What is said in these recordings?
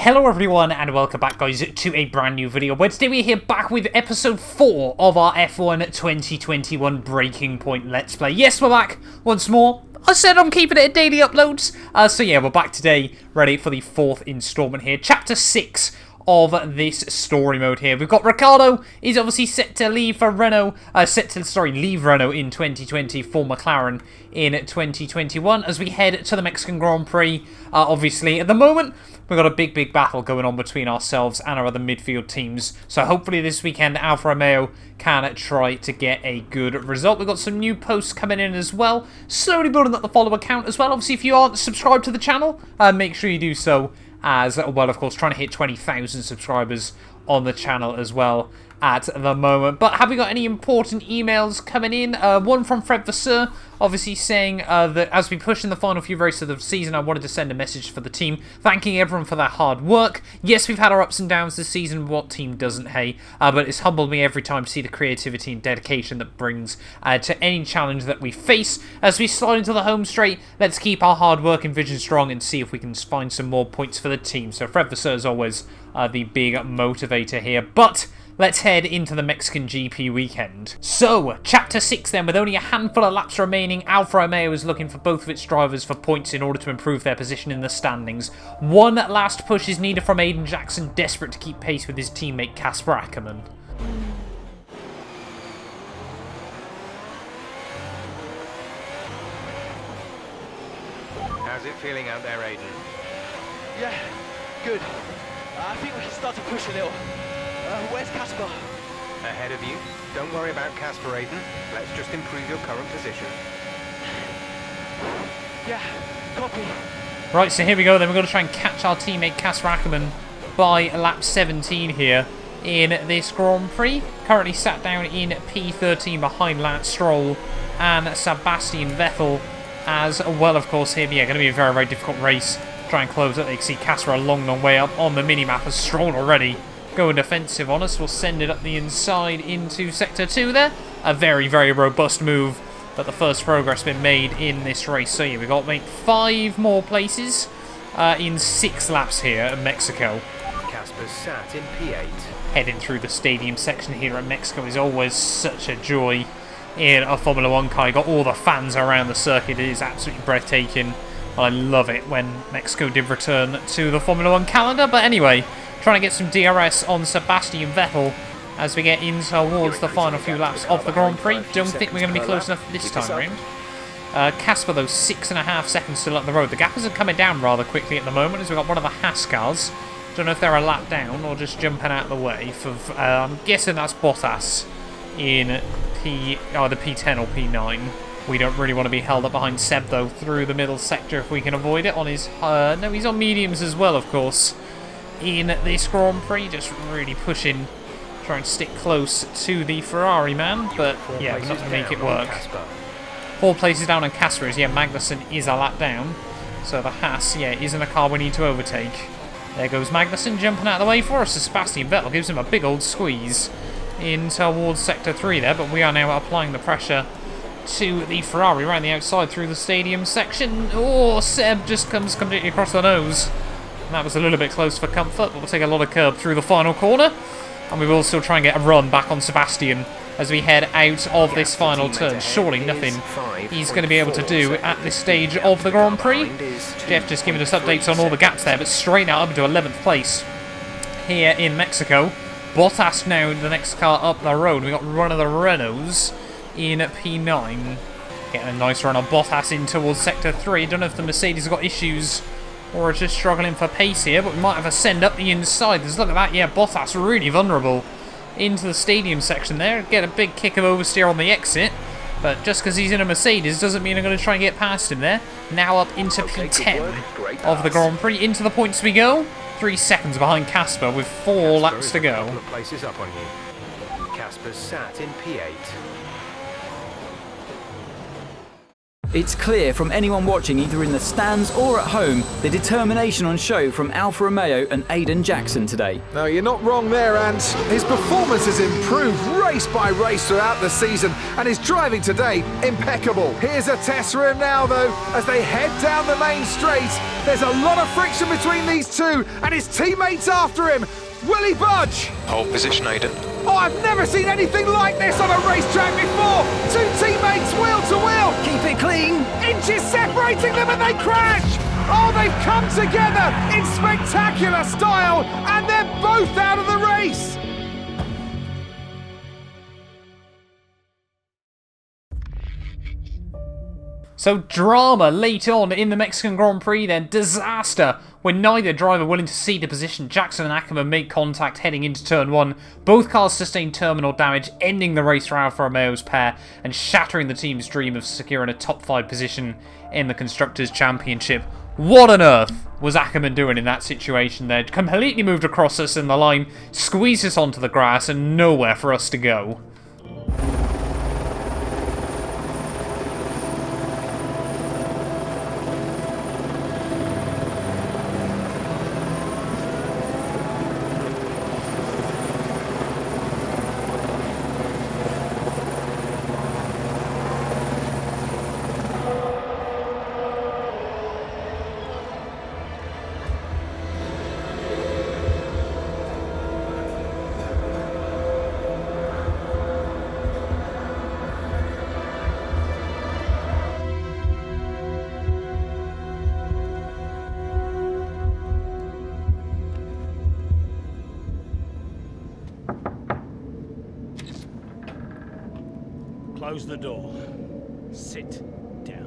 Hello everyone and welcome back guys to a brand new video where today we're here back with episode 4 of our F1 2021 Breaking Point Let's Play. Yes, we're back once more. I said I'm keeping it at daily uploads. So yeah, we're back today, ready for the 4th installment here. Chapter 6 of this story mode here. We've got Ricciardo is obviously set to leave for Renault, leave Renault in 2020 for McLaren in 2021 as we head to the Mexican Grand Prix. Obviously, at the moment, we've got a big battle going on between ourselves and our other midfield teams. So hopefully this weekend, Alfa Romeo can try to get a good result. We've got some new posts coming in as well. Slowly building up the follower count as well. Obviously, if you aren't subscribed to the channel, make sure you do so as well. Of course, trying to hit 20,000 subscribers on the channel as well at the moment. But have we got any important emails coming in? One from Fred Vasseur, obviously saying that as we push in the final few races of the season, I wanted to send a message for the team, thanking everyone for their hard work. Yes, we've had our ups and downs this season, what team doesn't, hey? But it's humbled me every time to see the creativity and dedication that brings to any challenge that we face. As we slide into the home straight, let's keep our hard work and vision strong and see if we can find some more points for the team. So Fred Vasseur is always the big motivator here. But let's head into the Mexican GP weekend. So, Chapter 6 then, with only a handful of laps remaining, Alfa Romeo is looking for both of its drivers for points in order to improve their position in the standings. One last push is needed from Aiden Jackson, desperate to keep pace with his teammate Casper Ackerman. How's it feeling out there, Aiden? Yeah, good. I think we can start to push a little. Where's Casper? Ahead of you. Don't worry about Casper, Aiden. Let's just improve your current position. Yeah, copy. Right, so here we go then. We're going to try and catch our teammate Casper Ackerman by lap 17 here in this Grand Prix. Currently sat down in P13 behind Lance Stroll and Sebastian Vettel as well, of course. Here, yeah, going to be a very difficult race. Try and close it. You can see Casper a long way up on the minimap as Stroll already going defensive on us. We'll send it up the inside into Sector 2 there. A very robust move, but the first progress been made in this race. So yeah, we've got to make 5 more places in 6 laps here at Mexico. Casper's sat in P8. Heading through the stadium section here at Mexico is always such a joy in a Formula 1 car. You got all the fans around the circuit. It is absolutely breathtaking. I love it when Mexico did return to the Formula 1 calendar. But anyway, trying to get some DRS on Sebastian Vettel as we get in towards the final few laps of the Grand Prix. Don't think we're going to be close enough this time round. Casper, though, 6.5 seconds still up the road. The gap isn't coming down rather quickly at the moment as we've got one of the Haas cars. Don't know if they're a lap down or just jumping out of the way. I'm guessing that's Bottas in either P10 or P9. We don't really want to be held up behind Seb, though, through the middle sector if we can avoid it. On his no, he's on mediums as well, of course, in this Grand Prix. Just really pushing, trying to stick close to the Ferrari man, but yeah, we're not going to make it work. 4 places down on Casper is, yeah, Magnussen is a lap down. So the Haas, yeah, isn't a car we need to overtake. There goes Magnussen jumping out of the way for us. Sebastian Vettel gives him a big old squeeze in towards Sector 3 there, but we are now applying the pressure to the Ferrari around the outside through the stadium section. Oh, Seb just comes completely across the nose. And that was a little bit close for comfort, but we'll take a lot of curb through the final corner. And we will still try and get a run back on Sebastian as we head out of this final turn. Surely nothing he's going to be able to do at this stage of the Grand Prix. Jeff just giving us updates on all the gaps there, but straight now up into 11th place here in Mexico. Bottas now the next car up the road. We've got one of the Renaults in P9. Getting a nice run on Bottas in towards Sector 3. Don't know if the Mercedes have got issues or are just struggling for pace here, but we might have a send up the inside. There's, look at that, yeah, Bottas really vulnerable into the stadium section there. Get a big kick of oversteer on the exit, but just because he's in a Mercedes doesn't mean I'm going to try and get past him there. Now up into P10 of the Grand Prix. Into the points we go. 3 seconds behind Casper with 4 laps to go. Places up on you. Casper's sat in P8. It's clear from anyone watching either in the stands or at home the determination on show from Alfa Romeo and Aiden Jackson today. No, you're not wrong there, Ant. His performance has improved race by race throughout the season, and his driving today, impeccable. Here's a test for him now, though, as they head down the main straight. There's a lot of friction between these two, and his teammates after him. Will he budge? Hold position, Aiden. Oh, I've never seen anything like this on a racetrack before! Two teammates wheel to wheel! Keep it clean! Inches separating them and they crash! Oh, they've come together in spectacular style, and they're both out of the race! So drama late on in the Mexican Grand Prix then, disaster when neither driver willing to cede the position. Jackson and Ackerman make contact heading into turn 1. Both cars sustain terminal damage, ending the race for Alfa Romeo's pair and shattering the team's dream of securing a top 5 position in the Constructors' Championship. What on earth was Ackerman doing in that situation there? Completely moved across us in the line, squeezed us onto the grass and nowhere for us to go. Close the door. Sit down.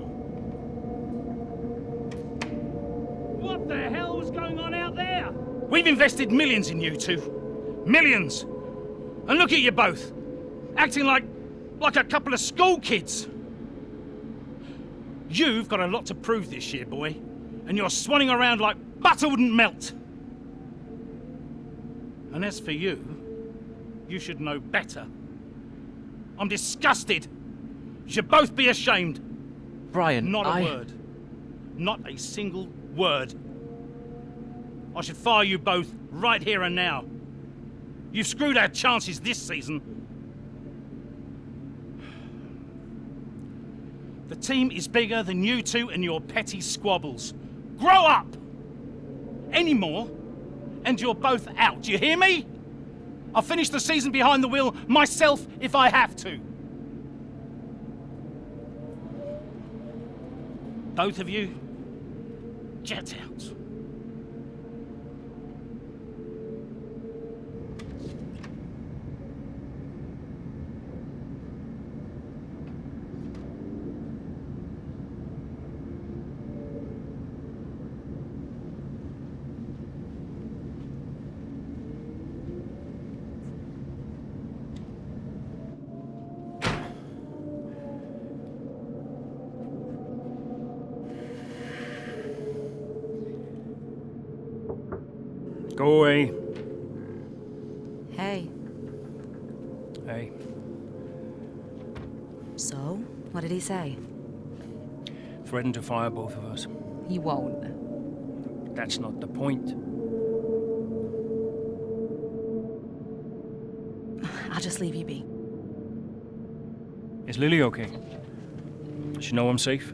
What the hell was going on out there? We've invested millions in you two. Millions! And look at you both. Acting like a couple of school kids. You've got a lot to prove this year, boy. And you're swanning around like butter wouldn't melt. And as for you, you should know better. I'm disgusted. You should both be ashamed. Brian, Not a word. Not a single word. I should fire you both right here and now. You've screwed our chances this season. The team is bigger than you two and your petty squabbles. Grow up! Any more, and you're both out. Do you hear me? I'll finish the season behind the wheel myself if I have to. Both of you, jet out. Go away. Hey. Hey. So, what did he say? Threatened to fire both of us. He won't. That's not the point. I'll just leave you be. Is Lily okay? Does she know I'm safe?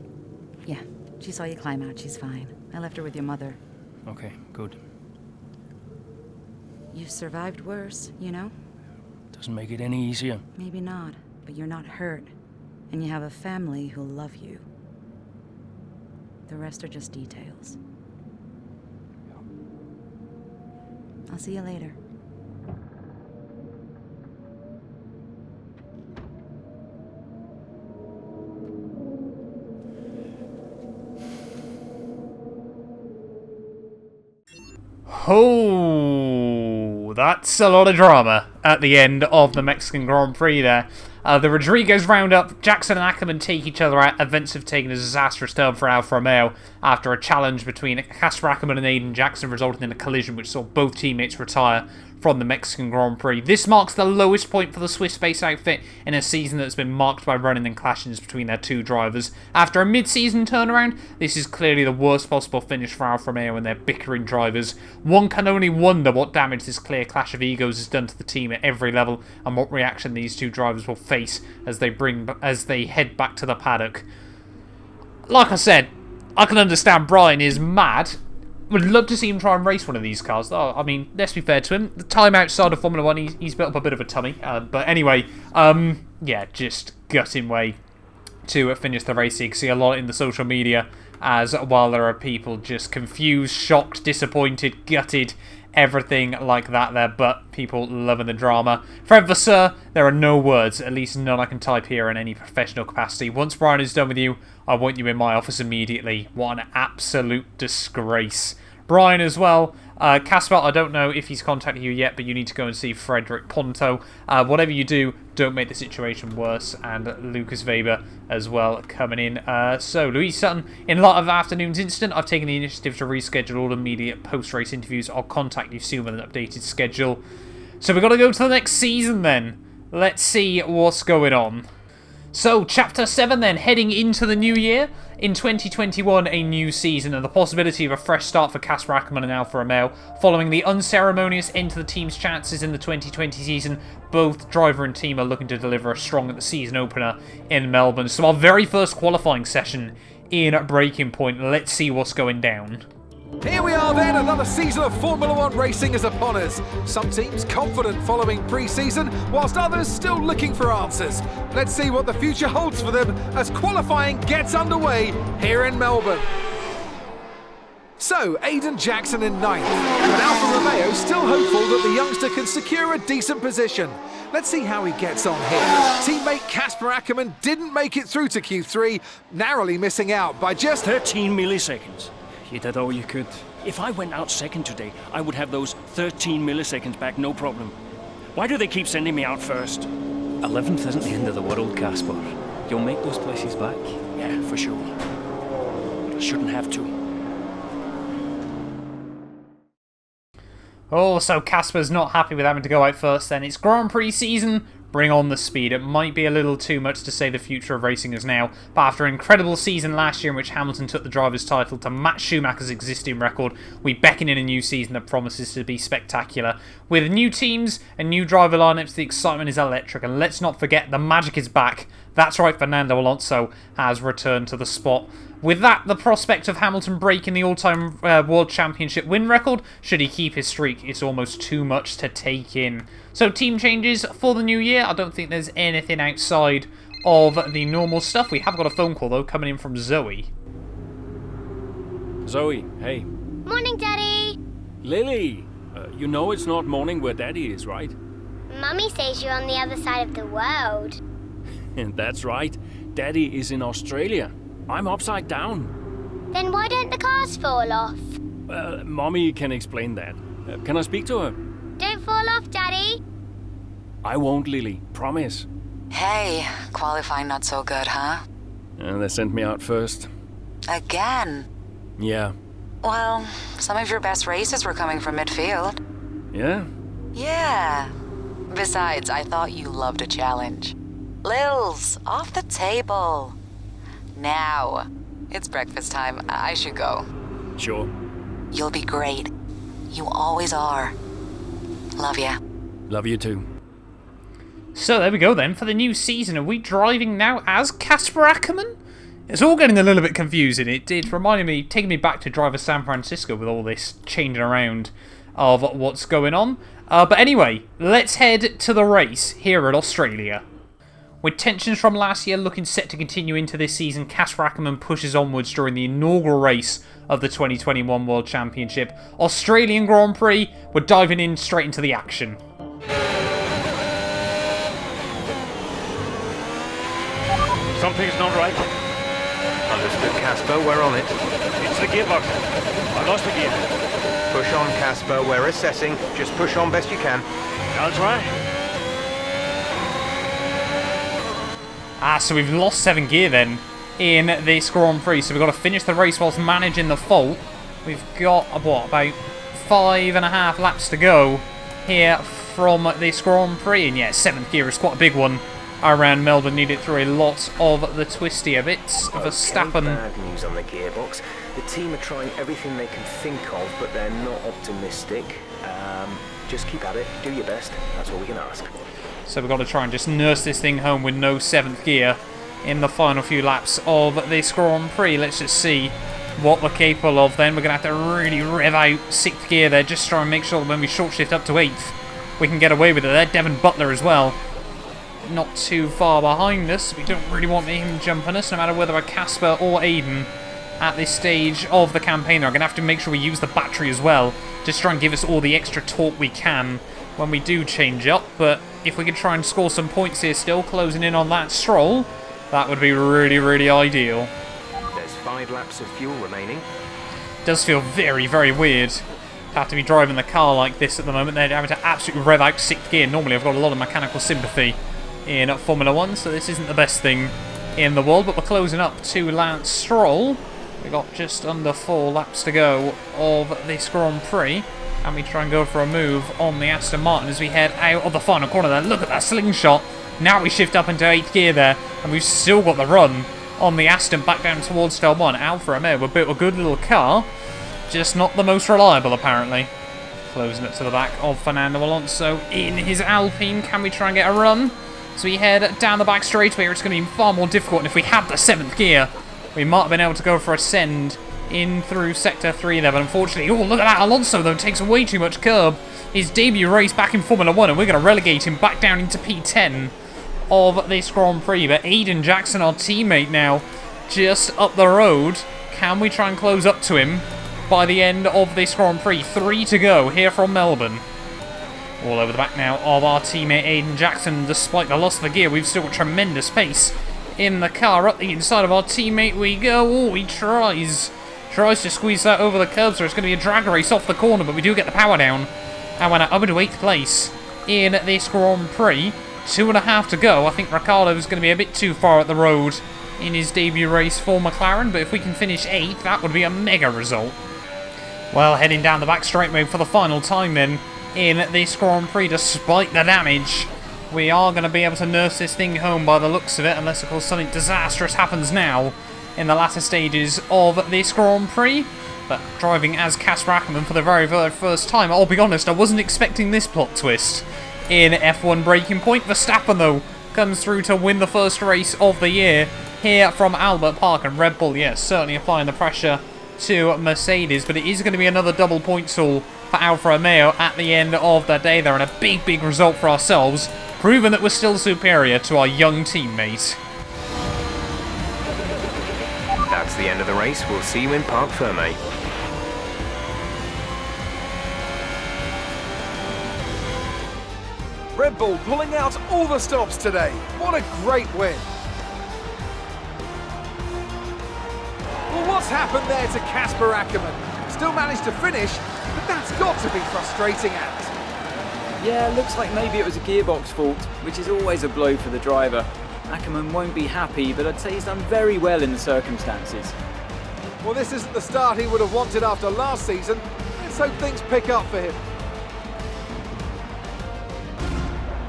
Yeah, she saw you climb out. She's fine. I left her with your mother. Okay, good. You've survived worse, you know? Doesn't make it any easier. Maybe not, but you're not hurt. And you have a family who'll love you. The rest are just details. I'll see you later. Oh, that's a lot of drama at the end of the Mexican Grand Prix there. The Rodriguez roundup, Jackson and Ackerman take each other out. Events have taken a disastrous turn for Alfa Romeo after a challenge between Casper Ackerman and Aiden Jackson resulting in a collision which saw both teammates retire from the Mexican Grand Prix. This marks the lowest point for the Swiss-based outfit in a season that's been marked by run-in and clashes between their two drivers. After a mid-season turnaround, this is clearly the worst possible finish for Alfa Romeo and their bickering drivers. One can only wonder what damage this clear clash of egos has done to the team at every level, and what reaction these two drivers will face as they head back to the paddock. Like I said, I can understand Brian is mad. Would love to see him try and race one of these cars, though. I mean, let's be fair to him. The time outside of Formula 1, he's built up a bit of a tummy. But anyway, yeah, just gutting way to finish the race. You can see a lot in the social media, as while there are people just confused, shocked, disappointed, gutted, everything like that there, but people loving the drama. Fred Vasseur, there are no words, at least none I can type here in any professional capacity. Once Brian is done with you, I want you in my office immediately. What an absolute disgrace. Brian as well. Casper, I don't know if he's contacted you yet, but you need to go and see Frederick Ponto. Whatever you do, don't make the situation worse. And Lucas Weber as well coming in. So, Louise Sutton, in light of afternoon's incident, I've taken the initiative to reschedule all immediate post-race interviews. I'll contact you soon with an updated schedule. So we've got to go to the next season then. Let's see what's going on. So, Chapter 7 then, heading into the new year. In 2021, a new season and the possibility of a fresh start for Casper Ackermann and Alfa Romeo. Following the unceremonious end to the team's chances in the 2020 season, both driver and team are looking to deliver a strong at the season opener in Melbourne. So our very first qualifying session in Breaking Point. Let's see what's going down. Here we are then, another season of Formula 1 racing is upon us. Some teams confident following pre-season, whilst others still looking for answers. Let's see what the future holds for them as qualifying gets underway here in Melbourne. So, Aiden Jackson in 9th, but Alfa Romeo still hopeful that the youngster can secure a decent position. Let's see how he gets on here. Teammate Casper Ackermann didn't make it through to Q3, narrowly missing out by just 13 milliseconds. You did all you could. If I went out second today, I would have those 13 milliseconds back, no problem. Why do they keep sending me out first? 11th isn't the end of the world, Casper. You'll make those places back. Yeah, for sure. But I shouldn't have to. Oh, so Casper's not happy with having to go out first then. It's Grand Prix season. Bring on the speed. It might be a little too much to say the future of racing is now, but after an incredible season last year in which Hamilton took the driver's title to match Schumacher's existing record, we beckon in a new season that promises to be spectacular. With new teams and new driver lineups, the excitement is electric, and let's not forget the magic is back. That's right, Fernando Alonso has returned to the spot. With that, the prospect of Hamilton breaking the all-time World Championship win record, should he keep his streak, it's almost too much to take in. So team changes for the new year. I don't think there's anything outside of the normal stuff. We have got a phone call, though, coming in from Zoe. Zoe, hey. Morning, Daddy. Lily, you know it's not morning where Daddy is, right? Mummy says you're on the other side of the world. That's right. Daddy is in Australia. I'm upside down. Then why don't the cars fall off? Mommy can explain that. Can I speak to her? Don't fall off, Daddy. I won't, Lily. Promise. Hey, qualifying not so good, huh? They sent me out first. Again? Yeah. Well, some of your best races were coming from midfield. Yeah? Yeah. Besides, I thought you loved a challenge. Lils, off the table. Now, it's breakfast time. I should go. Sure. You'll be great. You always are. Love ya. Love you too. So there we go then. For the new season, are we driving now as Casper Ackermann? It's all getting a little bit confusing. It did remind me, taking me back to Driver San Francisco with all this changing around of what's going on. But anyway, let's head to the race here at Australia. With tensions from last year looking set to continue into this season, Casper Ackermann pushes onwards during the inaugural race of the 2021 World Championship. Australian Grand Prix, we're diving in straight into the action. Something's not right. Understood, Casper. We're on it. It's the gearbox. I lost the gear. Push on, Casper. We're assessing. Just push on best you can. I'll try. So we've lost 7 gear then in this Grand Prix. So we've got to finish the race whilst managing the fault. We've got, what, about 5.5 laps to go. here from this Grand Prix. And yeah, 7th gear is quite a big one around Melbourne. Need it through a lot of the twistier bits. Verstappen. Bad news on the gearbox. The team are trying everything they can think of, but they're not optimistic. Just keep at it, do your best, that's all we can ask. So we've got to try and just nurse this thing home with no 7th gear in the final few laps of this Grand Prix. Let's just see what we're capable of then. We're going to have to really rev out 6th gear there, just try and make sure that when we short shift up to 8th, we can get away with it there. Devon Butler as well, not too far behind us. We don't really want him jumping us, no matter whether we're Casper or Aiden. At this stage of the campaign, we're going to have to make sure we use the battery as well, just try and give us all the extra torque we can when we do change up. But if we could try and score some points here still, closing in on that Stroll, that would be really, really ideal. There's 5 laps of fuel remaining. Does feel very, very weird to have to be driving the car like this at the moment. They're having to absolutely rev out 6th gear. Normally I've got a lot of mechanical sympathy in Formula 1, so this isn't the best thing in the world. But we're closing up to Lance Stroll. We've got just under 4 laps to go of this Grand Prix. And we try and go for a move on the Aston Martin as we head out of the final corner there. Look at that slingshot. Now we shift up into 8th gear there. And we've still got the run on the Aston back down towards Turn 1. Alfa Romeo were built a good little car. Just not the most reliable, apparently. Closing it to the back of Fernando Alonso in his Alpine. Can we try and get a run? So we head down the back straightaway. It's going to be far more difficult. And if we had the 7th gear, we might have been able to go for a send in through Sector 3 there, but unfortunately, oh, look at that. Alonso, though, takes way too much curb. His debut race back in Formula 1, and we're going to relegate him back down into P10 of this Grand Prix. But Aiden Jackson, our teammate now, just up the road. Can we try and close up to him by the end of this Grand Prix? 3 to go here from Melbourne. All over the back now of our teammate Aiden Jackson. Despite the loss of the gear, we've still got tremendous pace in the car. Up the inside of our teammate we go. Oh, he tries to squeeze that over the curb, so it's going to be a drag race off the corner, but we do get the power down. And we're now up into 8th place in this Grand Prix. 2.5 to go. I think Ricciardo's going to be a bit too far at the road in his debut race for McLaren, but if we can finish 8th, that would be a mega result. Well, heading down the back straightaway for the final time then in this Grand Prix, despite the damage. We are going to be able to nurse this thing home by the looks of it, unless, of course, something disastrous happens now in the latter stages of this Grand Prix. But driving as Casper Ackerman for the very, very first time, I'll be honest, I wasn't expecting this plot twist in F1 Breaking Point. Verstappen, though, comes through to win the first race of the year here from Albert Park. And Red Bull, yes, certainly applying the pressure to Mercedes. But it is going to be another double points haul for Alfa Romeo at the end of the day there. And a big, big result for ourselves, proving that we're still superior to our young teammate. That's the end of the race. We'll see you in Parc Fermé. Red Bull pulling out all the stops today. What a great win. Well, what's happened there to Casper Ackerman? Still managed to finish, but that's got to be frustrating, Ant. Yeah, looks like maybe it was a gearbox fault, which is always a blow for the driver. Ackerman won't be happy, but I'd say he's done very well in the circumstances. Well, this isn't the start he would have wanted after last season. Let's hope things pick up for him.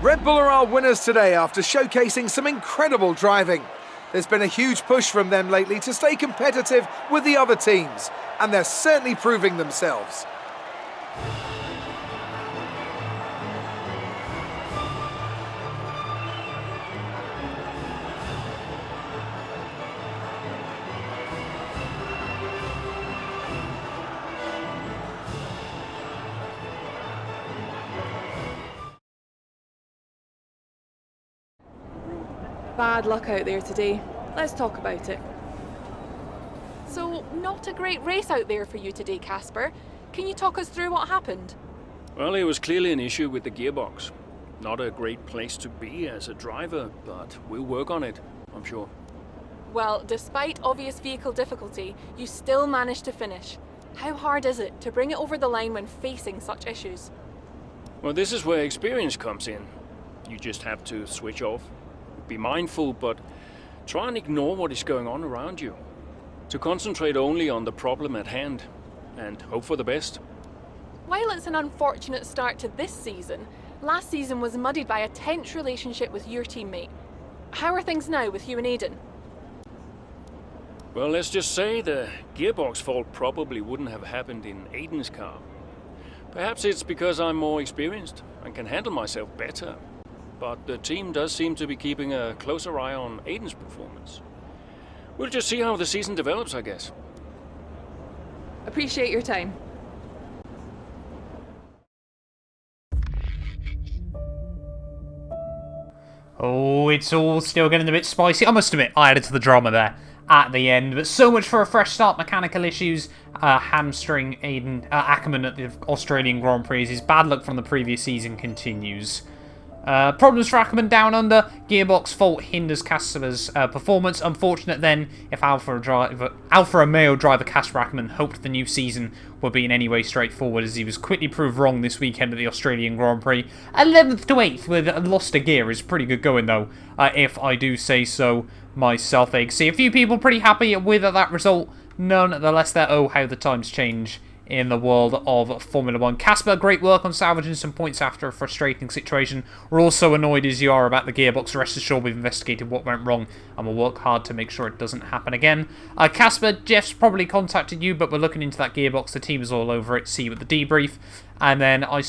Red Bull are our winners today after showcasing some incredible driving. There's been a huge push from them lately to stay competitive with the other teams, and they're certainly proving themselves. Bad luck out there today. Let's talk about it. So, not a great race out there for you today, Casper. Can you talk us through what happened? Well, it was clearly an issue with the gearbox. Not a great place to be as a driver, but we'll work on it, I'm sure. Well, despite obvious vehicle difficulty, you still managed to finish. How hard is it to bring it over the line when facing such issues? Well, this is where experience comes in. You just have to switch off. Be mindful, but try and ignore what is going on around you. To concentrate only on the problem at hand and hope for the best. While it's an unfortunate start to this season, last season was muddied by a tense relationship with your teammate. How are things now with you and Aiden? Well, let's just say the gearbox fault probably wouldn't have happened in Aiden's car. Perhaps it's because I'm more experienced and can handle myself better. But the team does seem to be keeping a closer eye on Aiden's performance. We'll just see how the season develops, I guess. Appreciate your time. Oh, it's all still getting a bit spicy. I must admit, I added to the drama there at the end. But so much for a fresh start. Mechanical issues hamstring Aiden Ackerman at the Australian Grand Prix. His bad luck from the previous season continues. Problems for Ackerman down under. Gearbox fault hinders Casper's performance. Unfortunate then if Alpha Romeo driver Casper Ackerman hoped the new season would be in any way straightforward, as he was quickly proved wrong this weekend at the Australian Grand Prix. 11th to 8th with lost a gear is pretty good going though, if I do say so myself. I see a few people pretty happy with that result. Nonetheless, they're oh how the times change in the world of Formula 1. Casper, great work on salvaging some points after a frustrating situation. We're also annoyed as you are about the gearbox. Rest assured we've investigated what went wrong and we'll work hard to make sure it doesn't happen again. Casper, Jeff's probably contacted you, but we're looking into that gearbox. The team is all over it. See you at the debrief. And then I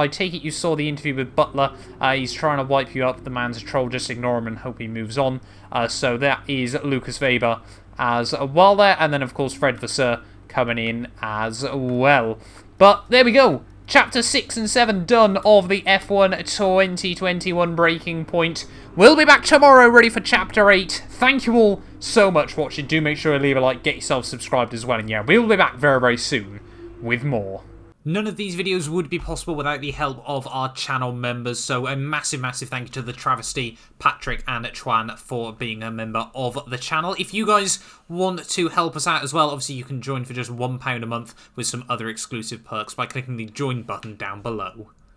take it you saw the interview with Butler. He's trying to wipe you up. The man's a troll. Just ignore him and hope he moves on. So that is Lucas Weber as well there. And then, of course, Fred Vasseur coming in as well. But there we go. Chapter 6 and 7 done of the F1 2021 Breaking Point. We'll be back tomorrow ready for Chapter 8. Thank you all so much for watching. Do make sure to leave a like, get yourself subscribed as well. And yeah, we'll be back very, very soon with more. None of these videos would be possible without the help of our channel members, so a massive, massive thank you to the Travesty, Patrick and Chuan for being a member of the channel. If you guys want to help us out as well, obviously you can join for just £1 a month with some other exclusive perks by clicking the join button down below.